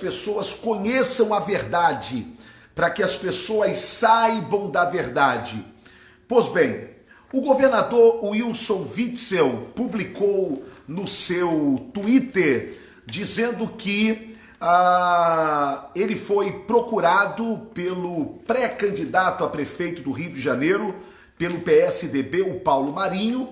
pessoas conheçam a verdade, para que as pessoas saibam da verdade. Pois bem, o governador Wilson Witzel publicou no seu Twitter dizendo que ele foi procurado pelo pré-candidato a prefeito do Rio de Janeiro, pelo PSDB, o Paulo Marinho,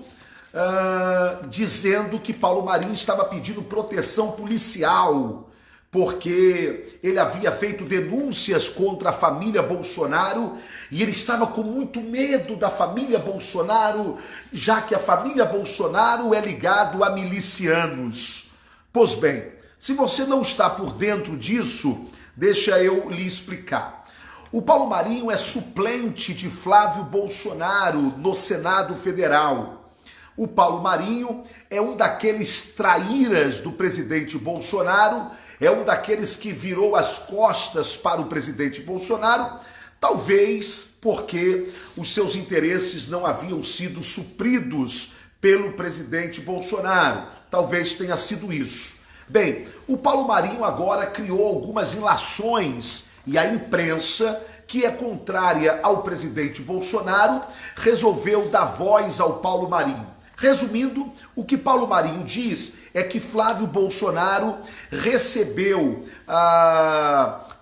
dizendo que Paulo Marinho estava pedindo proteção policial, porque ele havia feito denúncias contra a família Bolsonaro e ele estava com muito medo da família Bolsonaro, já que a família Bolsonaro é ligado a milicianos. Pois bem, se você não está por dentro disso, deixa eu lhe explicar. O Paulo Marinho é suplente de Flávio Bolsonaro no Senado Federal. O Paulo Marinho é um daqueles traíras do presidente Bolsonaro, é um daqueles que virou as costas para o presidente Bolsonaro, talvez porque os seus interesses não haviam sido supridos pelo presidente Bolsonaro. Talvez tenha sido isso. Bem, o Paulo Marinho agora criou algumas ilações e a imprensa, que é contrária ao presidente Bolsonaro, resolveu dar voz ao Paulo Marinho. Resumindo, o que Paulo Marinho diz é que Flávio Bolsonaro recebeu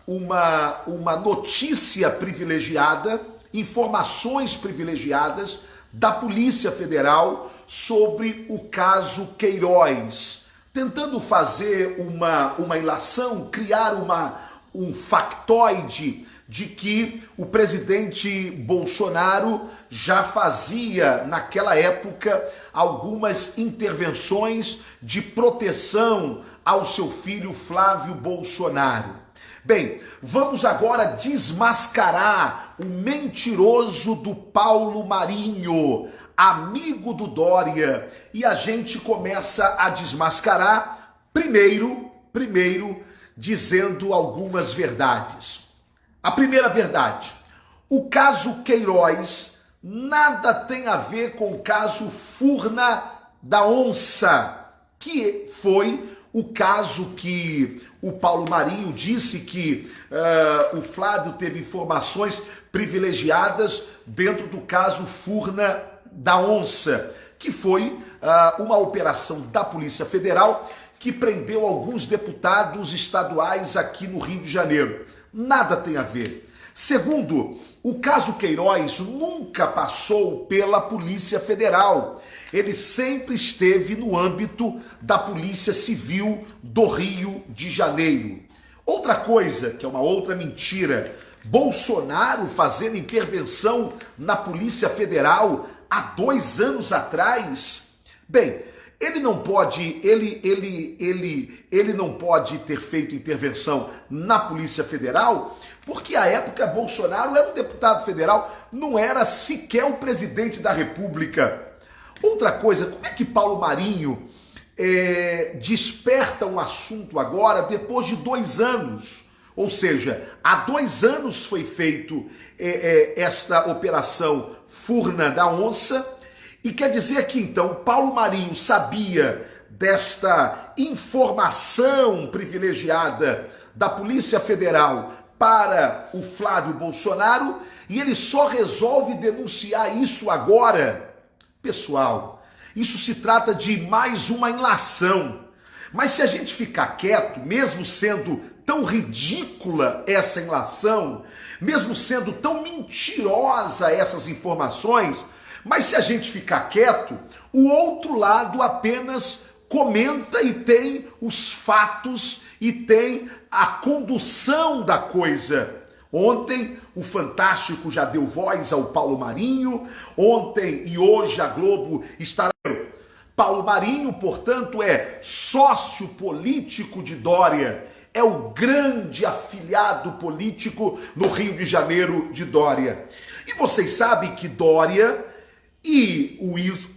uma notícia privilegiada, informações privilegiadas da Polícia Federal sobre o caso Queiroz, tentando fazer uma ilação, criar um factoide de que o presidente Bolsonaro já fazia, naquela época, algumas intervenções de proteção ao seu filho Flávio Bolsonaro. Bem, vamos agora desmascarar o mentiroso do Paulo Marinho, amigo do Dória, e a gente começa a desmascarar primeiro dizendo algumas verdades. A primeira verdade: o caso Queiroz nada tem a ver com o caso Furna da Onça, que foi o caso que o Paulo Marinho disse que o Flávio teve informações privilegiadas dentro do caso Furna da Onça, que foi uma operação da Polícia Federal que prendeu alguns deputados estaduais aqui no Rio de Janeiro. Nada tem a ver. Segundo, o caso Queiroz nunca passou pela Polícia Federal. Ele sempre esteve no âmbito da Polícia Civil do Rio de Janeiro. Outra coisa, que é uma outra mentira, Bolsonaro fazendo intervenção na Polícia Federal há 2 anos atrás. Bem, ele não pode ter feito intervenção na Polícia Federal, porque à época Bolsonaro era um deputado federal, não era sequer o presidente da República. Outra coisa, como é que Paulo Marinho desperta um assunto agora depois de 2 anos? Ou seja, há 2 anos foi feito esta operação Furna da Onça, e quer dizer que então Paulo Marinho sabia desta informação privilegiada da Polícia Federal para o Flávio Bolsonaro e ele só resolve denunciar isso agora. Pessoal, isso se trata de mais uma ilação. Mas se a gente ficar quieto, mesmo sendo tão ridícula essa ilação, mesmo sendo tão mentirosa essas informações, mas se a gente ficar quieto, o outro lado apenas comenta e tem os fatos e tem a condução da coisa. Ontem o Fantástico já deu voz ao Paulo Marinho, ontem e hoje a Globo está... Paulo Marinho, portanto, é sócio político de Dória, é o grande afiliado político no Rio de Janeiro de Dória. E vocês sabem que Dória e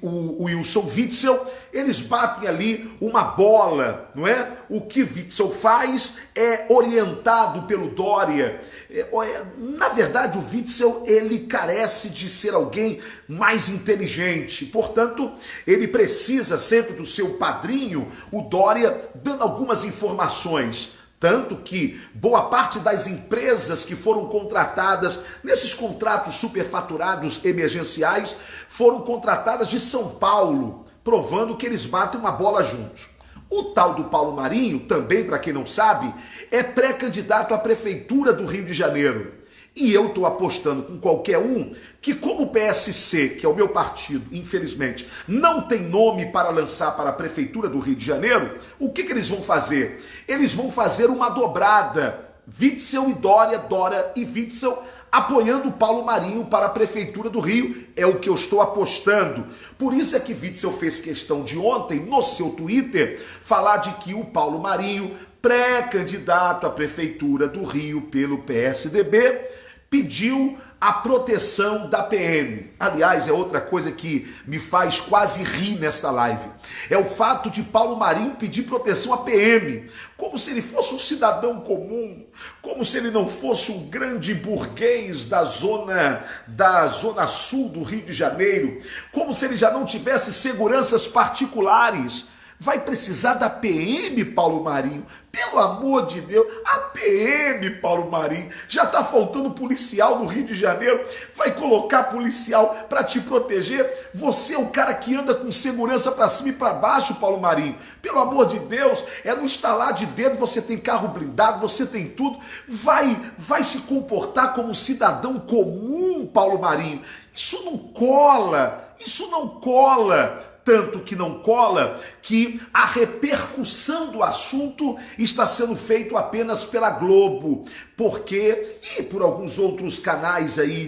o Wilson Witzel, eles batem ali uma bola, não é? O que Witzel faz é orientado pelo Dória. Na verdade, o Witzel, ele carece de ser alguém mais inteligente. Portanto, ele precisa sempre do seu padrinho, o Dória, dando algumas informações. Tanto que boa parte das empresas que foram contratadas nesses contratos superfaturados emergenciais foram contratadas de São Paulo, provando que eles batem uma bola juntos. O tal do Paulo Marinho, também para quem não sabe, é pré-candidato à prefeitura do Rio de Janeiro. E eu estou apostando com qualquer um que, como o PSC, que é o meu partido, infelizmente, não tem nome para lançar para a prefeitura do Rio de Janeiro, o que eles vão fazer? Eles vão fazer uma dobrada. Witzel e Dória, Dória e Witzel, apoiando o Paulo Marinho para a prefeitura do Rio, é o que eu estou apostando. Por isso é que Witzel fez questão de ontem, no seu Twitter, falar de que o Paulo Marinho, pré-candidato à prefeitura do Rio pelo PSDB, pediu a proteção da PM. Aliás, é outra coisa que me faz quase rir nesta live. É o fato de Paulo Marinho pedir proteção à PM, como se ele fosse um cidadão comum, como se ele não fosse um grande burguês da zona sul do Rio de Janeiro, como se ele já não tivesse seguranças particulares. Vai precisar da PM, Paulo Marinho? Pelo amor de Deus, a PM, Paulo Marinho. Já está faltando policial no Rio de Janeiro. Vai colocar policial para te proteger? Você é o cara que anda com segurança para cima e para baixo, Paulo Marinho. Pelo amor de Deus, é no estalar de dedo, você tem carro blindado, você tem tudo. Vai se comportar como um cidadão comum, Paulo Marinho. Isso não cola, isso não cola. Tanto que não cola que a repercussão do assunto está sendo feito apenas pela Globo, porque, e por alguns outros canais aí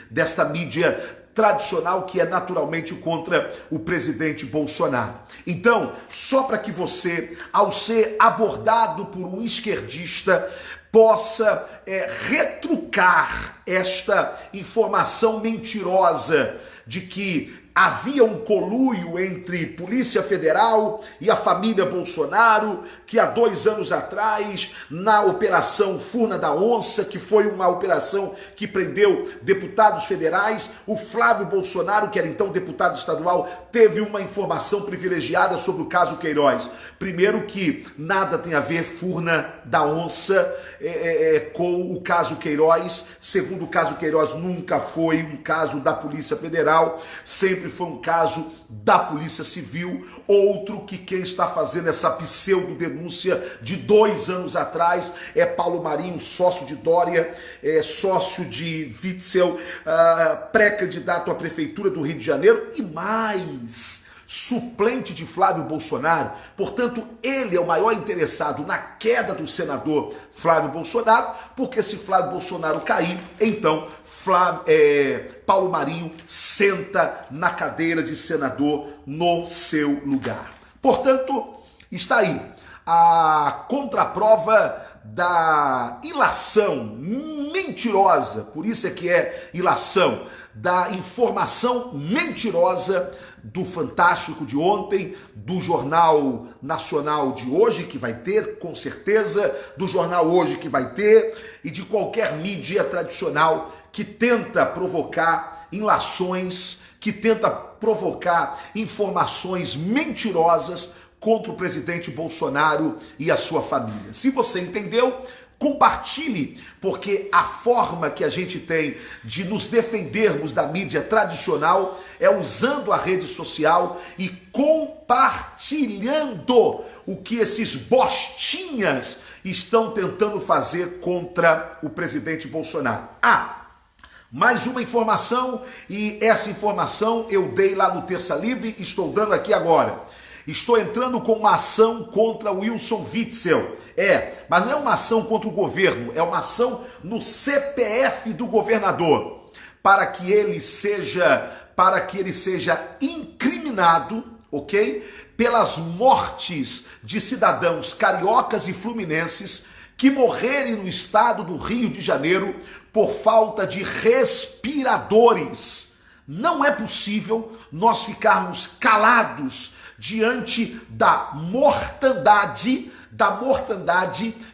desta mídia tradicional que é naturalmente contra o presidente Bolsonaro. Então, só para que você, ao ser abordado por um esquerdista, possa retrucar esta informação mentirosa de que havia um conluio entre Polícia Federal e a família Bolsonaro, que há 2 anos atrás, na Operação Furna da Onça, que foi uma operação que prendeu deputados federais, o Flávio Bolsonaro, que era então deputado estadual, teve uma informação privilegiada sobre o caso Queiroz. Primeiro que nada tem a ver Furna da Onça com o caso Queiroz. Segundo, o caso Queiroz nunca foi um caso da Polícia Federal, sempre foi um caso da Polícia Civil. Outro que quem está fazendo essa pseudo-denúncia de 2 anos atrás é Paulo Marinho, sócio de Dória, sócio de Witzel, pré-candidato à prefeitura do Rio de Janeiro e mais, suplente de Flávio Bolsonaro. Portanto, ele é o maior interessado na queda do senador Flávio Bolsonaro, porque se Flávio Bolsonaro cair, então Paulo Marinho senta na cadeira de senador no seu lugar. Portanto, está aí a contraprova da ilação mentirosa, por isso é que é ilação, da informação mentirosa do Fantástico de ontem, do Jornal Nacional de hoje, que vai ter, com certeza, do Jornal Hoje, que vai ter, e de qualquer mídia tradicional que tenta provocar ilações, que tenta provocar informações mentirosas contra o presidente Bolsonaro e a sua família. Se você entendeu, compartilhe, porque a forma que a gente tem de nos defendermos da mídia tradicional é usando a rede social e compartilhando o que esses bostinhas estão tentando fazer contra o presidente Bolsonaro. Mais uma informação, e essa informação eu dei lá no Terça Livre, estou dando aqui agora. Estou entrando com uma ação contra Wilson Witzel. Mas não é uma ação contra o governo, é uma ação no CPF do governador, para que ele seja incriminado, ok? Pelas mortes de cidadãos cariocas e fluminenses que morrerem no estado do Rio de Janeiro por falta de respiradores. Não é possível nós ficarmos calados diante da mortandade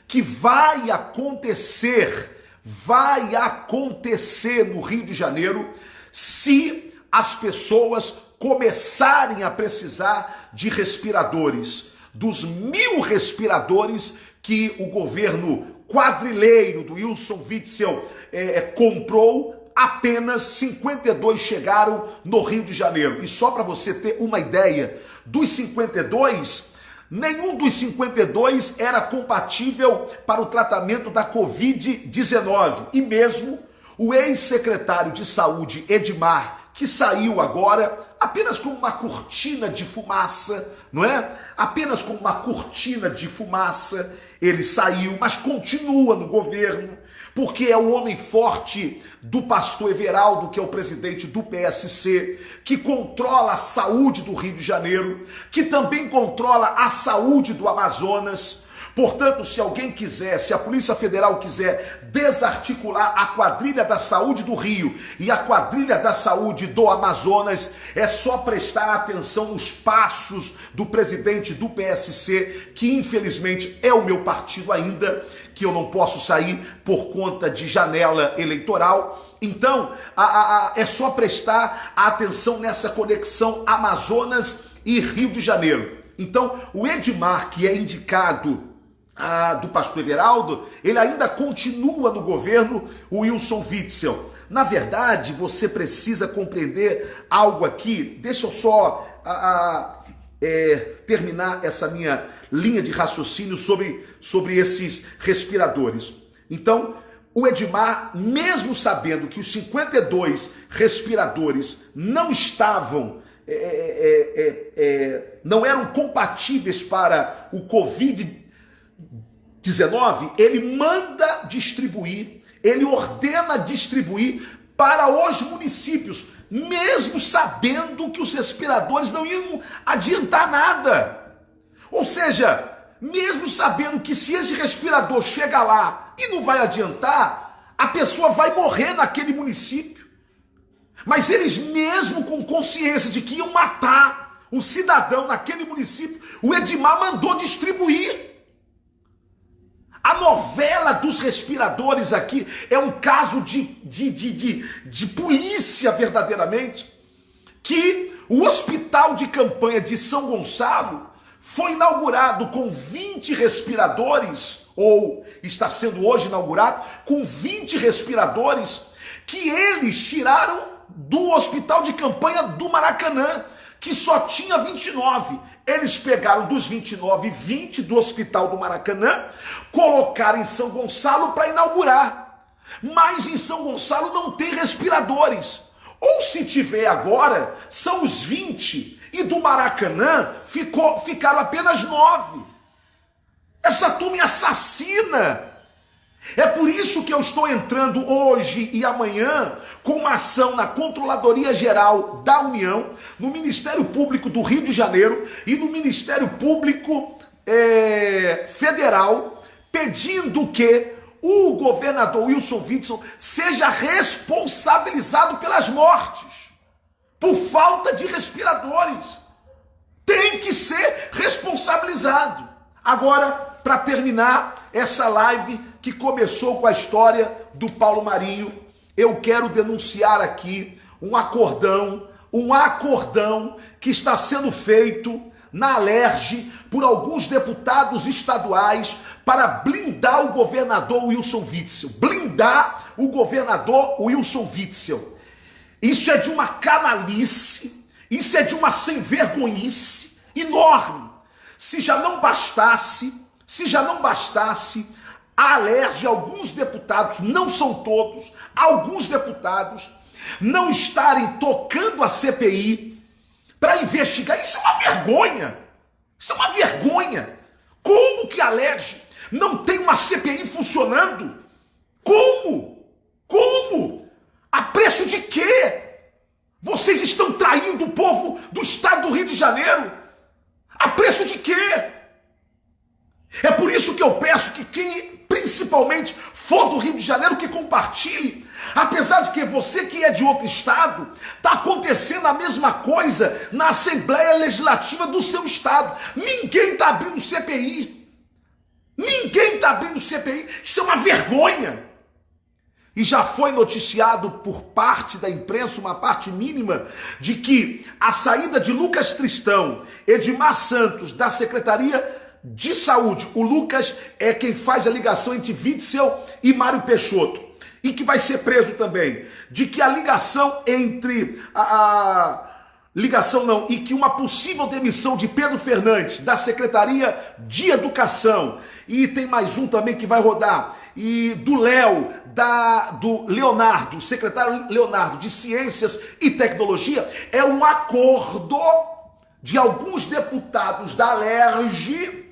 que vai acontecer no Rio de Janeiro se as pessoas começarem a precisar de respiradores. Dos 1.000 respiradores que o governo quadrilheiro do Wilson Witzel comprou, apenas 52 chegaram no Rio de Janeiro. E só para você ter uma ideia, dos 52, nenhum dos 52 era compatível para o tratamento da Covid-19. E mesmo o ex-secretário de Saúde, Edmar, que saiu agora apenas com uma cortina de fumaça, não é? Apenas com uma cortina de fumaça, ele saiu, mas continua no governo, porque é o homem forte do pastor Everaldo, que é o presidente do PSC, que controla a saúde do Rio de Janeiro, que também controla a saúde do Amazonas. Portanto, se alguém quiser, se a Polícia Federal quiser desarticular a quadrilha da saúde do Rio e a quadrilha da saúde do Amazonas, é só prestar atenção nos passos do presidente do PSC, que infelizmente é o meu partido ainda, que eu não posso sair por conta de janela eleitoral. Então, é só prestar atenção nessa conexão Amazonas e Rio de Janeiro. Então, o Edmar, que é indicado do pastor Everaldo, ele ainda continua no governo Wilson Witzel. Na verdade, você precisa compreender algo aqui. Deixa eu só terminar essa minha linha de raciocínio sobre esses respiradores. Então, o Edmar, mesmo sabendo que os 52 respiradores não estavam, não eram compatíveis para o Covid-19, ele manda distribuir, ele ordena distribuir para os municípios, mesmo sabendo que os respiradores não iam adiantar nada. Ou seja, mesmo sabendo que se esse respirador chega lá e não vai adiantar, a pessoa vai morrer naquele município. Mas eles, mesmo com consciência de que iam matar o cidadão naquele município, o Edmar mandou distribuir. A novela dos respiradores aqui é um caso de polícia verdadeiramente, que o hospital de campanha de São Gonçalo foi inaugurado com 20 respiradores, ou está sendo hoje inaugurado com 20 respiradores, que eles tiraram do hospital de campanha do Maracanã, que só tinha 29. Eles pegaram dos 29, 20 do hospital do Maracanã, colocaram em São Gonçalo para inaugurar. Mas em São Gonçalo não tem respiradores. Ou se tiver agora, são os 20, e do Maracanã ficaram apenas 9. Essa turma é assassina. É por isso que eu estou entrando hoje e amanhã com uma ação na Controladoria Geral da União, no Ministério Público do Rio de Janeiro e no Ministério Público Federal, pedindo que o governador Wilson Witzel seja responsabilizado pelas mortes, por falta de respiradores. Tem que ser responsabilizado. Agora, para terminar essa live que começou com a história do Paulo Marinho, eu quero denunciar aqui um acordão que está sendo feito na Alerj por alguns deputados estaduais para blindar o governador Wilson Witzel. Blindar o governador Wilson Witzel. Isso é de uma canalice, isso é de uma sem-vergonhice enorme. Se já não bastasse, a Alerj, alguns deputados, não são todos, alguns deputados não estarem tocando a CPI para investigar. Isso é uma vergonha. Isso é uma vergonha. Como que a Alerj não tem uma CPI funcionando? Como? Como? A preço de quê? Vocês estão traindo o povo do estado do Rio de Janeiro. A preço de quê? É por isso que eu peço que quem principalmente for do Rio de Janeiro, que compartilhe. Apesar de que você que é de outro estado, está acontecendo a mesma coisa na Assembleia Legislativa do seu estado. Ninguém está abrindo CPI. Ninguém está abrindo CPI. Isso é uma vergonha. E já foi noticiado por parte da imprensa, uma parte mínima, de que a saída de Lucas Tristão, Edmar Santos, da Secretaria de saúde. O Lucas é quem faz a ligação entre Witzel e Mário Peixoto, e que vai ser preso também, de que a ligação entre e que uma possível demissão de Pedro Fernandes da Secretaria de Educação, e tem mais um também que vai rodar, e do do Leonardo, secretário Leonardo de Ciências e Tecnologia, é um acordo de alguns deputados da Alerj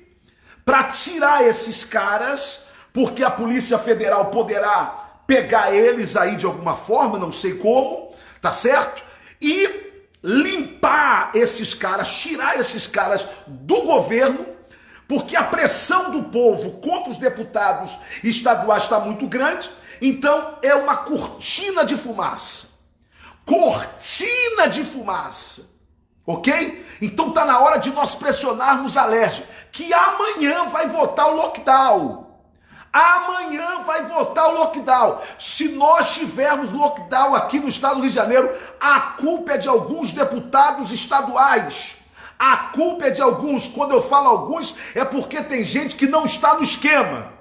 para tirar esses caras, porque a Polícia Federal poderá pegar eles aí de alguma forma, não sei como, tá certo? E limpar esses caras, tirar esses caras do governo, porque a pressão do povo contra os deputados estaduais está muito grande. Então é uma cortina de fumaça. Cortina de fumaça. Ok? Então tá na hora de nós pressionarmos a Alerj, que amanhã vai votar o lockdown. Amanhã vai votar o lockdown. Se nós tivermos lockdown aqui no estado do Rio de Janeiro, a culpa é de alguns deputados estaduais. A culpa é de alguns. Quando eu falo alguns, é porque tem gente que não está no esquema.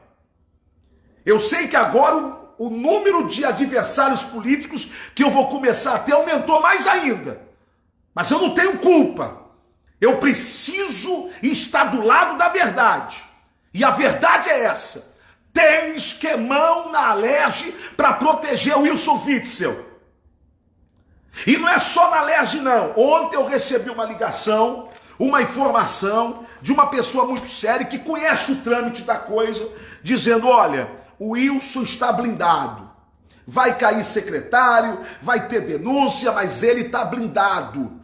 Eu sei que agora o número de adversários políticos que eu vou começar a ter aumentou mais ainda. Mas eu não tenho culpa. Eu preciso estar do lado da verdade. E a verdade é essa. Tem esquemão na Alerj para proteger o Wilson Witzel. E não é só na Alerj, não. Ontem eu recebi uma ligação, uma informação de uma pessoa muito séria que conhece o trâmite da coisa, dizendo: olha, o Wilson está blindado. Vai cair secretário, vai ter denúncia, mas ele está blindado.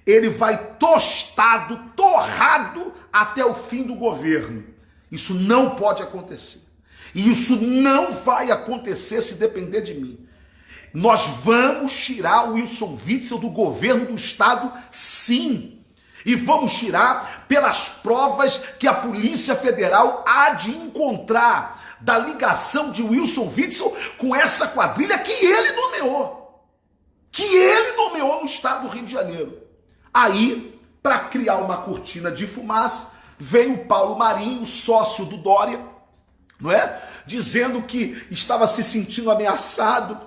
Ele vai tostado, torrado até o fim do governo. Isso não pode acontecer. E isso não vai acontecer se depender de mim. Nós vamos tirar o Wilson Witzel do governo do estado, sim. E vamos tirar pelas provas que a Polícia Federal há de encontrar da ligação de Wilson Witzel com essa quadrilha que ele nomeou. Que ele nomeou no estado do Rio de Janeiro. Aí, para criar uma cortina de fumaça, veio o Paulo Marinho, sócio do Dória, não é? Dizendo que estava se sentindo ameaçado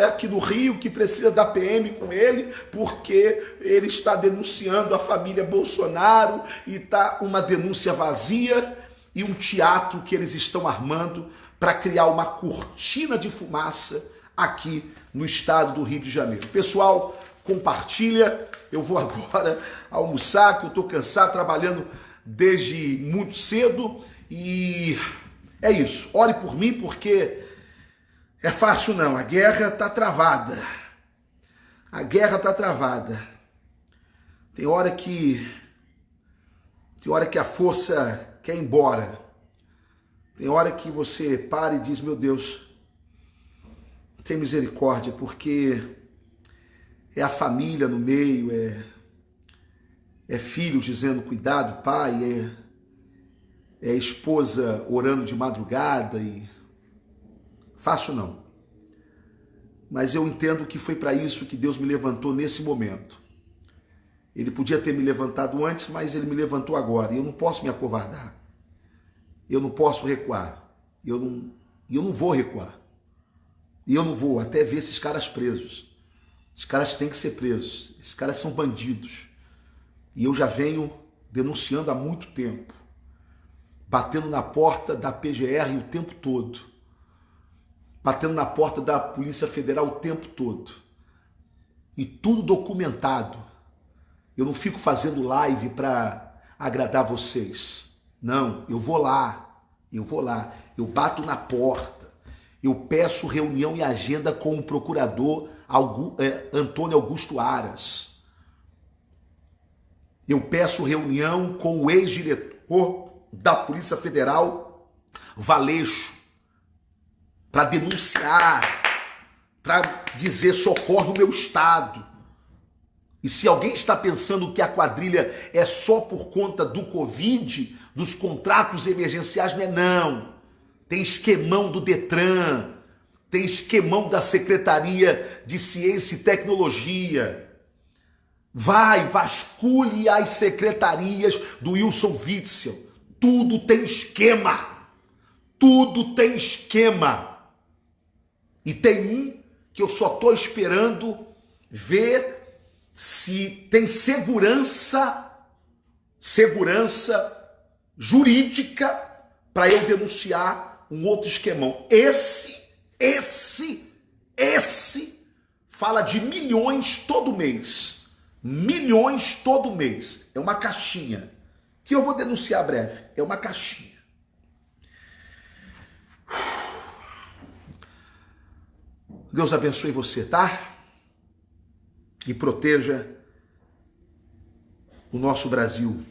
aqui no Rio, que precisa da PM com ele, porque ele está denunciando a família Bolsonaro e está uma denúncia vazia e um teatro que eles estão armando para criar uma cortina de fumaça aqui no estado do Rio de Janeiro. Pessoal, compartilha. Eu vou agora almoçar, que eu estou cansado, trabalhando desde muito cedo, e é isso. Ore por mim, porque é fácil não. A guerra está travada. A guerra está travada. Tem hora que a força quer ir embora. Tem hora que você para e diz: meu Deus, tem misericórdia, porque é a família no meio, é filhos dizendo cuidado, pai, é a esposa orando de madrugada, e fácil não. Mas eu entendo que foi para isso que Deus me levantou nesse momento. Ele podia ter me levantado antes, mas ele me levantou agora, e eu não posso me acovardar. Eu não posso recuar. E eu não vou recuar. E eu não vou até ver esses caras presos. Esses caras têm que ser presos. Esses caras são bandidos. E eu já venho denunciando há muito tempo. Batendo na porta da PGR o tempo todo. Batendo na porta da Polícia Federal o tempo todo. E tudo documentado. Eu não fico fazendo live para agradar vocês. Não, eu vou lá. Eu bato na porta. Eu peço reunião e agenda com o procurador Antônio Augusto Aras. Eu peço reunião com o ex-diretor da Polícia Federal, Valeixo, para denunciar, para dizer: socorre o meu estado. E se alguém está pensando que a quadrilha é só por conta do Covid, dos contratos emergenciais, não é não. Tem esquemão do Detran, tem esquemão da Secretaria de Ciência e Tecnologia. Vasculhe as secretarias do Wilson Witzel. Tudo tem esquema. Tudo tem esquema. E tem um que eu só estou esperando ver se tem segurança jurídica para eu denunciar um outro esquemão. Esse fala de milhões todo mês. Milhões todo mês. É uma caixinha que eu vou denunciar breve. É uma caixinha. Deus abençoe você, tá? E proteja o nosso Brasil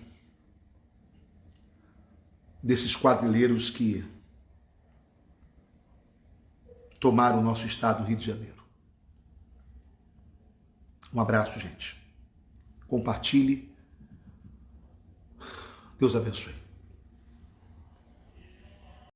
desses quadrilheiros que tomaram o nosso estado, Rio de Janeiro. Um abraço, gente. Compartilhe. Deus abençoe.